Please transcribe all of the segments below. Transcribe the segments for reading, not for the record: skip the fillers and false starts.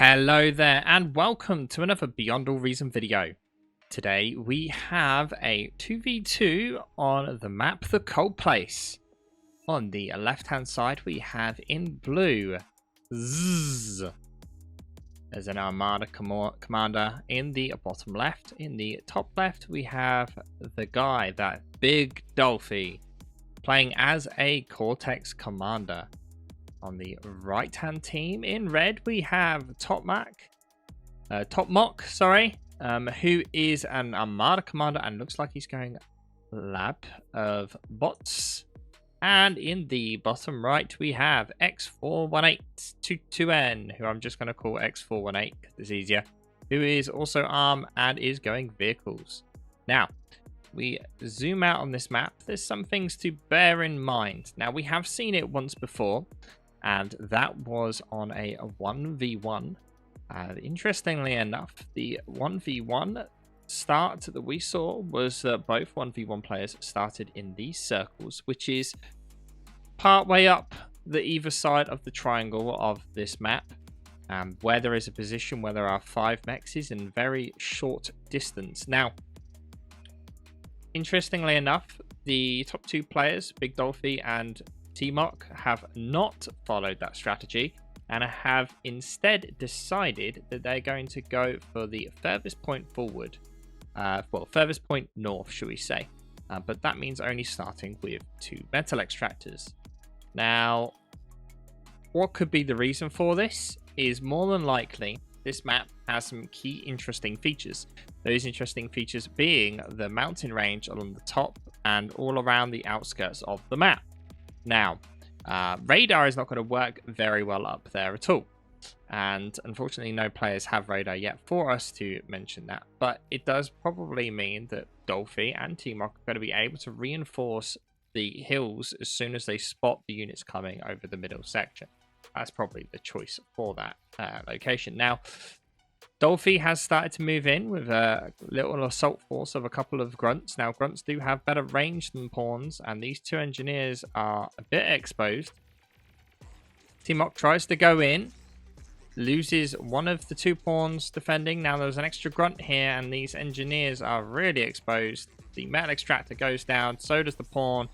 Hello there and welcome to another Beyond All Reason video. Today we have a 2v2 on the map The Cold Place. On the left hand side we have in blue ZZZ. There's an Armada commander in the bottom left. In the top left we have the guy, that big Dolfy, playing as a Cortex commander. On the right hand team in red we have Tmok, who is an Armada commander and looks like he's going lab of bots. And in the bottom right we have X41822N, who I'm just going to call X418 because it's easier, who is also arm and is going vehicles. Now we zoom out on this map, there's some things to bear in mind. Now we have seen it once before, and that was on a 1v1. Interestingly enough, the 1v1 start that we saw was that both 1v1 players started in these circles, which is part way up the either side of the triangle of this map, where there is a position where there are 5 mexes in very short distance. Now, interestingly enough, the top 2 players, Big Dolfy and Tmok, have not followed that strategy and have instead decided that they're going to go for the furthest point forward, furthest point north, should we say, but that means only starting with 2 metal extractors. Now, what could be the reason for this is more than likely this map has some key interesting features. Those interesting features being the mountain range along the top and all around the outskirts of the map. Now, radar is not going to work very well up there at all, and unfortunately no players have radar yet for us to mention that, but it does probably mean that Dolfy and Tmok are going to be able to reinforce the hills as soon as they spot the units coming over the middle section. That's probably the choice for that location. Now, Dolfy has started to move in with a little assault force of a couple of grunts. Now, grunts do have better range than pawns, and these 2 engineers are a bit exposed. Tmok tries to go in, loses one of the 2 pawns defending. Now, there's an extra grunt here, and these engineers are really exposed. The metal extractor goes down, so does the pawn,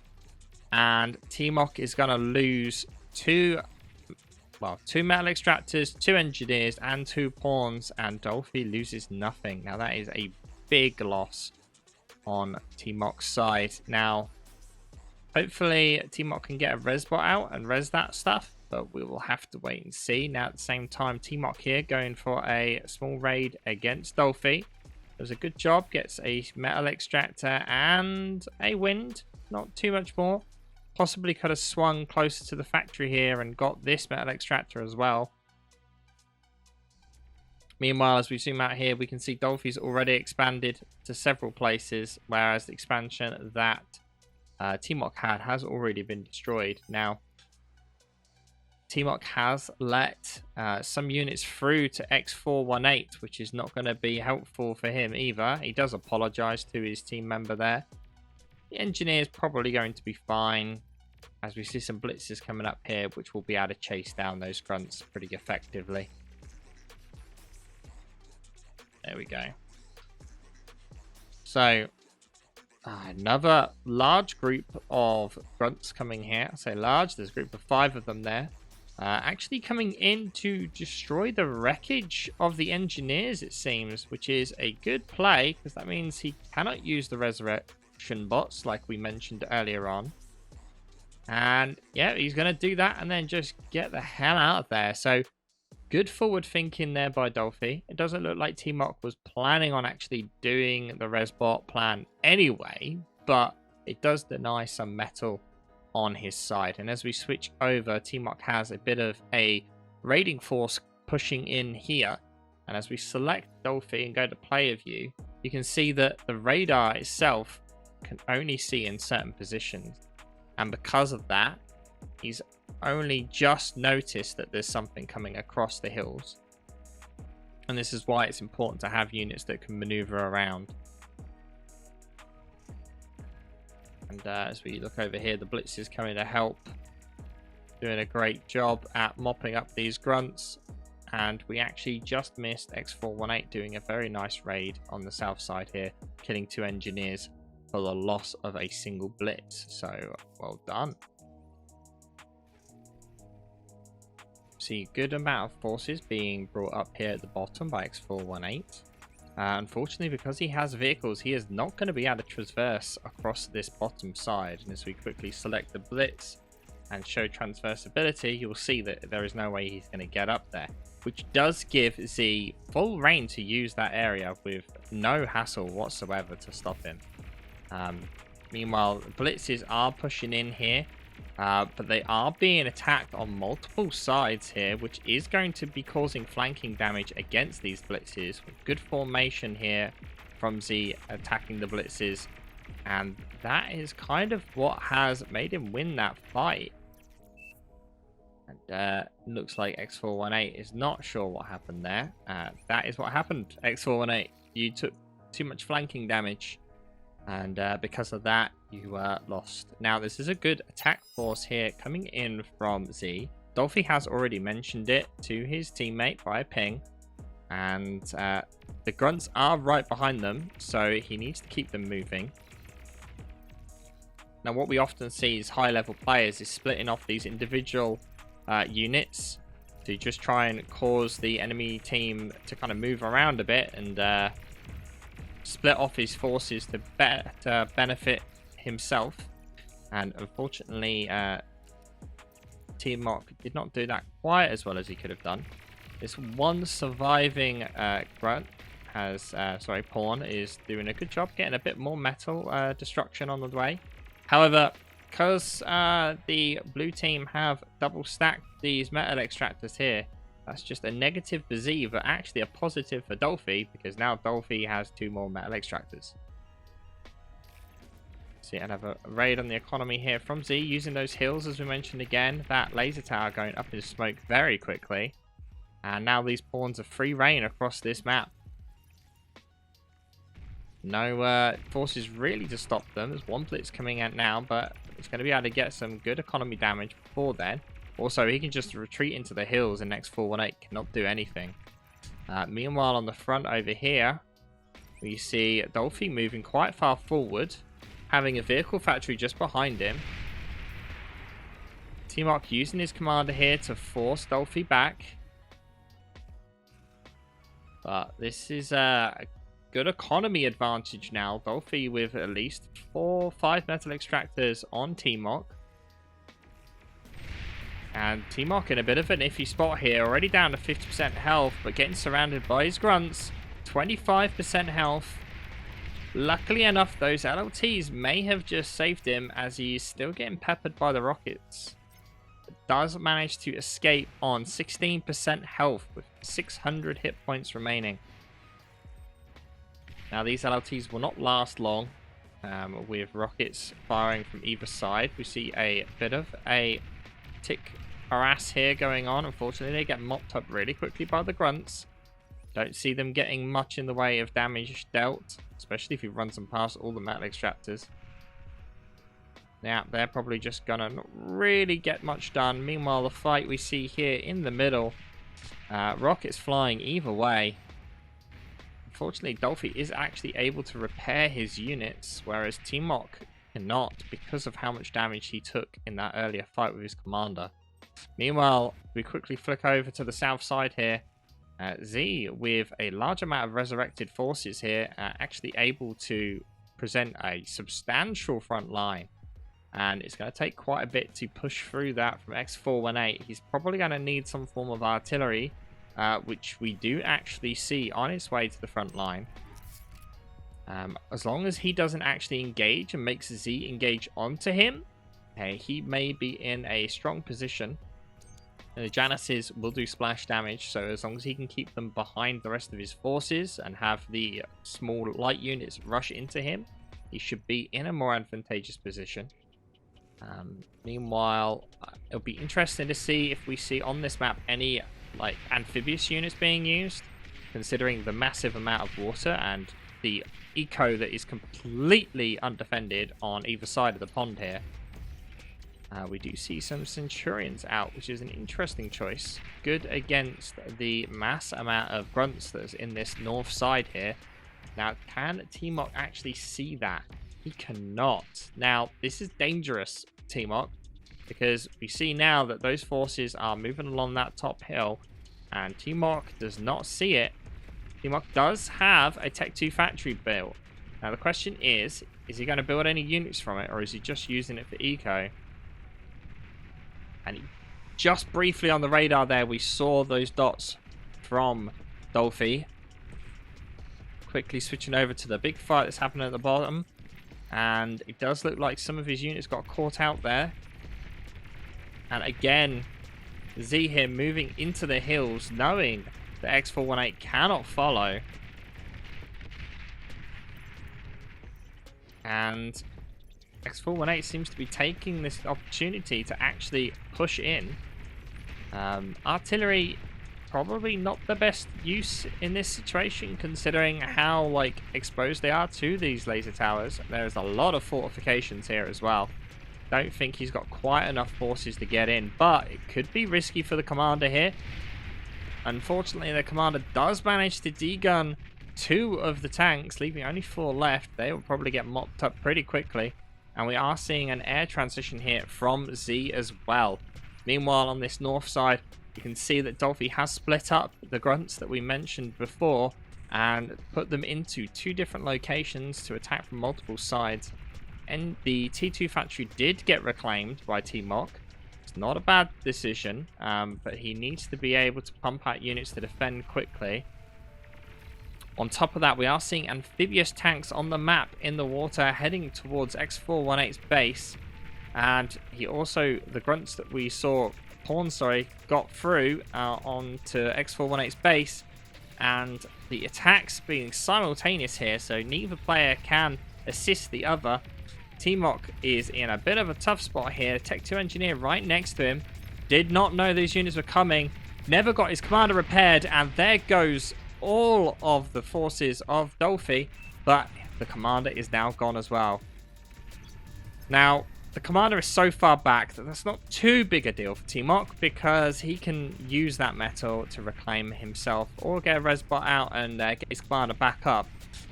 and Tmok is going to lose 2 metal extractors, 2 engineers, and 2 pawns, and Dolfy loses nothing. Now, that is a big loss on Tmok's side. Now, hopefully, Tmok can get a res bot out and res that stuff, but we will have to wait and see. Now, at the same time, Tmok here going for a small raid against Dolfy. Does a good job, gets a metal extractor and a wind, not too much more. Possibly could have swung closer to the factory here and got this metal extractor as well. Meanwhile, as we zoom out here, we can see Dolphy's already expanded to several places, whereas the expansion that Tmok had has already been destroyed. Now, Tmok has let some units through to X418, which is not going to be helpful for him either. He does apologize to his team member there. The engineer is probably going to be fine, as we see some blitzes coming up here, which will be able to chase down those grunts pretty effectively. There we go. So, another large group of grunts coming here. I say large, there's a group of 5 of them there. Actually coming in to destroy the wreckage of the engineers, it seems, which is a good play, because that means he cannot use the resurrection bots like we mentioned earlier on. And yeah, he's going to do that and then just get the hell out of there. So good forward thinking there by Dolfy. It doesn't look like Tmok was planning on actually doing the res bot plan anyway, but it does deny some metal on his side. And as we switch over, Tmok has a bit of a raiding force pushing in here. And as we select Dolfy and go to player view, you can see that the radar itself can only see in certain positions. And because of that, he's only just noticed that there's something coming across the hills. And this is why it's important to have units that can maneuver around. And as we look over here, the blitz is coming to help. Doing a great job at mopping up these grunts. and we actually just missed X418 doing a very nice raid on the south side here, killing 2 engineers for the loss of a single blitz. So well done. See good amount of forces being brought up here at the bottom by X418. Unfortunately, because he has vehicles, he is not going to be able to traverse across this bottom side. And as we quickly select the blitz and show transversability, you'll see that there is no way he's going to get up there, which does give Z full reign to use that area with no hassle whatsoever to stop him. Meanwhile, blitzes are pushing in here, but they are being attacked on multiple sides here, which is going to be causing flanking damage against these blitzes. Good formation here from Z attacking the blitzes, and that is kind of what has made him win that fight. And looks like X418 is not sure what happened there. That is what happened, X418. You took too much flanking damage, and because of that, you were lost. Now, this is a good attack force here coming in from Z. Dolfy has already mentioned it to his teammate by a ping, and the grunts are right behind them, so he needs to keep them moving. Now, what we often see is high-level players is splitting off these individual units to just try and cause the enemy team to kind of move around a bit and split off his forces to better benefit himself. And unfortunately, Tmok did not do that quite as well as he could have done. This one surviving grunt has, pawn is doing a good job getting a bit more metal destruction on the way. However, because the blue team have double stacked these metal extractors here, that's just a negative for Z, but actually a positive for Dolfy, because now Dolfy has 2 more metal extractors. See, and have a raid on the economy here from Z, using those hills as we mentioned again. That laser tower going up in smoke very quickly. And now these pawns are free reign across this map. No forces really to stop them. There's one blitz coming out now, but it's going to be able to get some good economy damage before then. Also, he can just retreat into the hills and X418 cannot do anything. Meanwhile, on the front over here, we see Dolfy moving quite far forward, having a vehicle factory just behind him. Tmok using his commander here to force Dolfy back. But this is a good economy advantage now. Dolfy with at least 4 or 5 metal extractors on Tmok. And Tmok in a bit of an iffy spot here. Already down to 50% health, but getting surrounded by his grunts. 25% health. Luckily enough, those LLTs may have just saved him, as he's still getting peppered by the rockets. Does manage to escape on 16% health with 600 hit points remaining. Now, these LLTs will not last long. With rockets firing from either side, we see a bit of a tick harass here going on. Unfortunately, they get mopped up really quickly by the grunts. Don't see them getting much in the way of damage dealt, especially if he runs them past all the metal extractors. Now, they're probably just gonna not really get much done. Meanwhile, the fight we see here in the middle, rockets flying either way. Unfortunately, Dolfy is actually able to repair his units, whereas Tmok cannot because of how much damage he took in that earlier fight with his commander. Meanwhile, we quickly flick over to the south side here. Z, with a large amount of resurrected forces here, actually able to present a substantial front line. And it's going to take quite a bit to push through that from X418. He's probably going to need some form of artillery, which we do actually see on its way to the front line. As long as he doesn't actually engage and makes Z engage onto him, he may be in a strong position. The Janices will do splash damage, so as long as he can keep them behind the rest of his forces and have the small light units rush into him, he should be in a more advantageous position. Meanwhile, it'll be interesting to see if we see on this map any like amphibious units being used, considering the massive amount of water and the eco that is completely undefended on either side of the pond here. We do see some Centurions out, which is an interesting choice. Good against the mass amount of grunts that's in this north side here. Now, can Tmok actually see that? He cannot. Now, this is dangerous, Tmok, because we see now that those forces are moving along that top hill, and Tmok does not see it. Tmok does have a Tech 2 factory built. Now, the question is he going to build any units from it, or is he just using it for eco? And just briefly on the radar there, we saw those dots from Dolfy. Quickly switching over to the big fight that's happening at the bottom. And it does look like some of his units got caught out there. And again, Z here moving into the hills, knowing that X418 cannot follow. And X418 seems to be taking this opportunity to actually push in. Artillery probably not the best use in this situation, considering how exposed they are to these laser towers. There's a lot of fortifications here as well. Don't think he's got quite enough forces to get in, but it could be risky for the commander here. Unfortunately, the commander does manage to degun 2 of the tanks, leaving only 4 left. They will probably get mopped up pretty quickly. And we are seeing an air transition here from Z as well. Meanwhile, on this north side, you can see that Dolfy has split up the grunts that we mentioned before and put them into 2 different locations to attack from multiple sides. And the T2 factory did get reclaimed by Tmok. It's not a bad decision, but he needs to be able to pump out units to defend quickly. On top of that, we are seeing amphibious tanks on the map in the water heading towards X418's base. And he also, the grunts that we saw, got through onto X418's base. And the attacks being simultaneous here, so neither player can assist the other. Tmok is in a bit of a tough spot here. Tech 2 engineer right next to him. Did not know these units were coming. Never got his commander repaired. And there goes all of the forces of Dolfy, but the commander is now gone as well. Now, the commander is so far back that that's not too big a deal for Tmok, because he can use that metal to reclaim himself or get a resbot out and get his commander back up.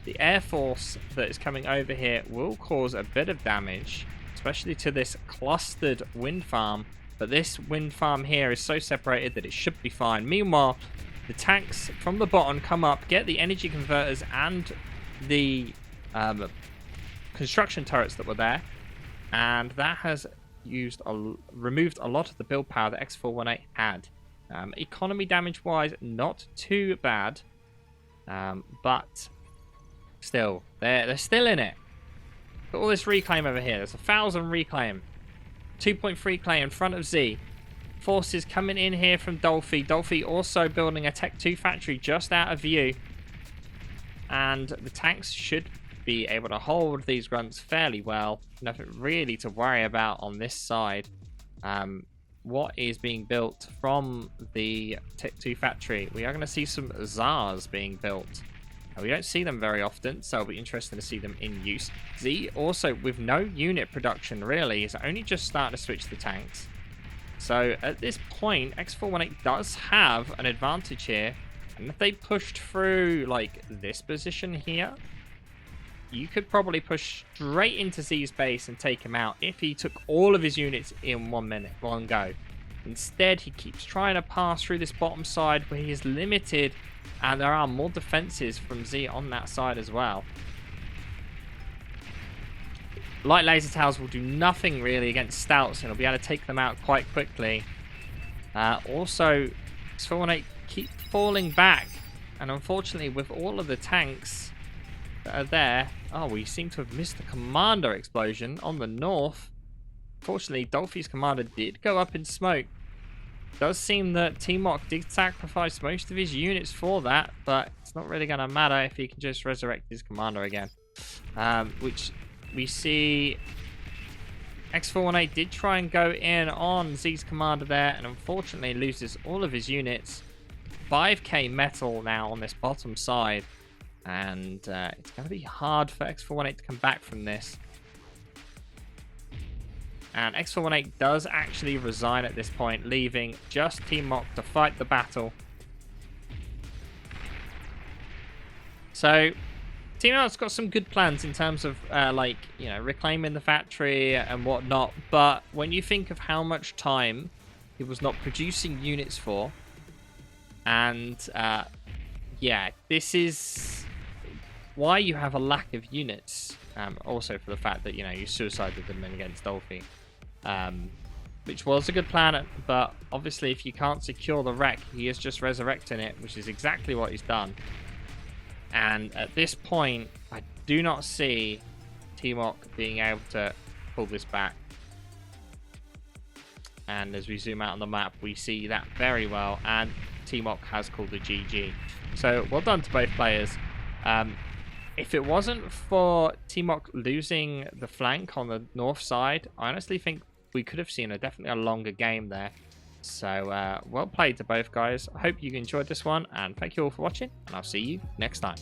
The air force that is coming over here will cause a bit of damage, especially to this clustered wind farm, but this wind farm here is so separated that it should be fine. Meanwhile, the tanks from the bottom come up, get the energy converters and the construction turrets that were there, and that has removed a lot of the build power that X418 had. Economy damage wise, not too bad, but still, they're still in it. Got all this reclaim over here. There's 1,000 reclaim, 2.3 claim in front of Z. Forces coming in here from Dolfy. Dolfy also building a Tech 2 factory just out of view. And the tanks should be able to hold these grunts fairly well. Nothing really to worry about on this side. What is being built from the Tech 2 factory? We are going to see some ZZZ being built. We don't see them very often, so it'll be interesting to see them in use. Z also, with no unit production really, is only just starting to switch the tanks. So at this point, X418 does have an advantage here. And if they pushed through this position here, you could probably push straight into Z's base and take him out if he took all of his units in one go. Instead, he keeps trying to pass through this bottom side where he is limited, and there are more defenses from Z on that side as well. Light laser towers will do nothing really against stouts, and he'll be able to take them out quite quickly. Also, X418 keep falling back, and unfortunately with all of the tanks that are there, we seem to have missed the commander explosion on the north. Fortunately, Dolphy's commander did go up in smoke. Does seem that Tmok did sacrifice most of his units for that, but it's not really going to matter if he can just resurrect his commander again. Which we see X418 did try and go in on Z's commander there, and unfortunately loses all of his units. 5k metal now on this bottom side, and it's going to be hard for X418 to come back from this. And X418 does actually resign at this point, leaving just Tmok to fight the battle. So Tmok's got some good plans in terms of like, you know, reclaiming the factory and whatnot, but when you think of how much time he was not producing units for, and yeah, this is why you have a lack of units. Also for the fact that, you know, you suicided them against Dolfy, which was a good plan, but obviously if you can't secure the wreck, he is just resurrecting it, which is exactly what he's done. And at this point, I do not see Tmok being able to pull this back. And as we zoom out on the map, we see that very well, and Tmok has called a GG. So well done to both players. If it wasn't for Tmok losing the flank on the north side, I honestly think we could have seen definitely a longer game there. So well played to both guys. I hope you enjoyed this one, and thank you all for watching, and I'll see you next time.